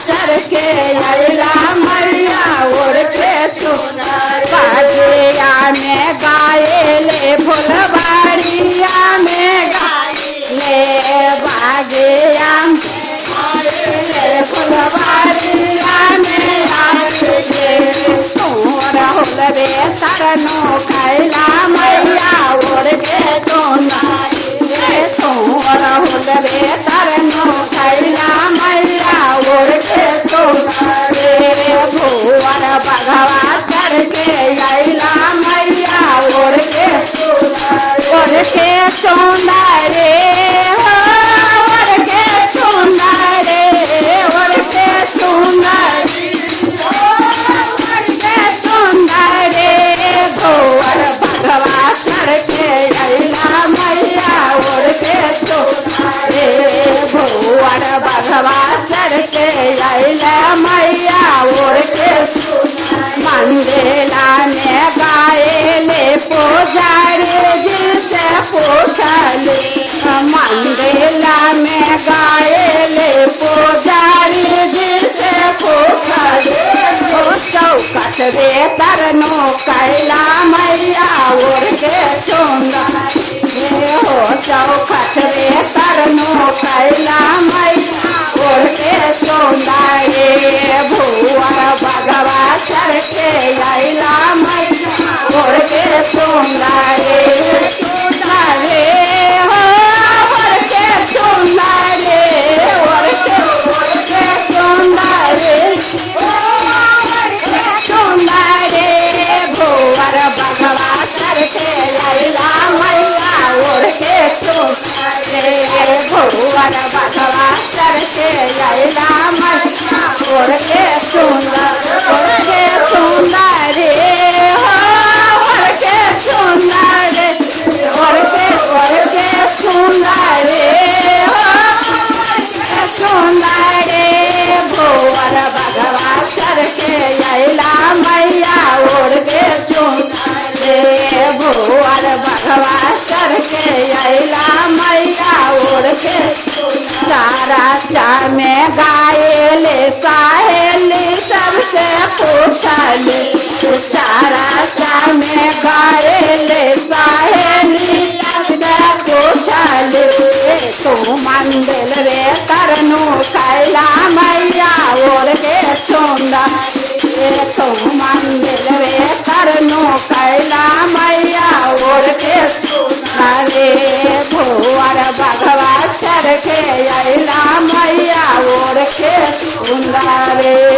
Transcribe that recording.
चढ़ के अइला मैया ओढ़ के चुनर बागिया में गायले फुलवाड़िया में गायले बागिया में फुलवाड़िया में आगे राहुल रे तरनो कैला मैया ओढ़ के चुनर राहुल रे तरनो कैला मैया ओढ़ के चुनर भुवर बघवा चढ़ के अइला मैया ओढ़ के चुनर ओढ़ के चुनर ओढ़ के चुनर ओढ़ के चुनर भुवर बघवा चढ़ के अइला मैया ओढ़ के चुनर भुवर बघवा चढ़ के अइला मैया ओढ़ के मंदिला में गायले पुजारी जी से पूछले मंदिला में गायले पुजारी जी से पूछले चौकट रे तरनो कैला मैया ओढ़ के चुनर हो चौकट रे तरनो कैला मैया ओढ़ के चुनर भुवर बघवा चढ़ के अइला मैया ओढ़ के चुनर हो ओढ़ के चुनर ओढ़ के चुनर भुवर बघवा चढ़ के अइला मैया ओढ़ के चुनर भुवर बघवा चढ़ के अइला मैया ओढ़ के चुनर ओढ़ के चुनर ओढ़ के चुनर ओढ़ के चुनर चुनर भुवर बघवा चढ़ के अइला मैया ओढ़ के चुनर भुवर बघवा चढ़ के अइला मैया ओढ़ के सारा में गायले साहेली सबसे पूछले सारा में गायले साहेली सबसे पूछले तू मंदिल रे तरनु कैला मैया ओढ़ के चुनर तू मंदिल रे तरनु कैला मैया ओढ़ के चुनर भुवर बघवा चढ़ के अइला मैया ओढ़ के चुनर।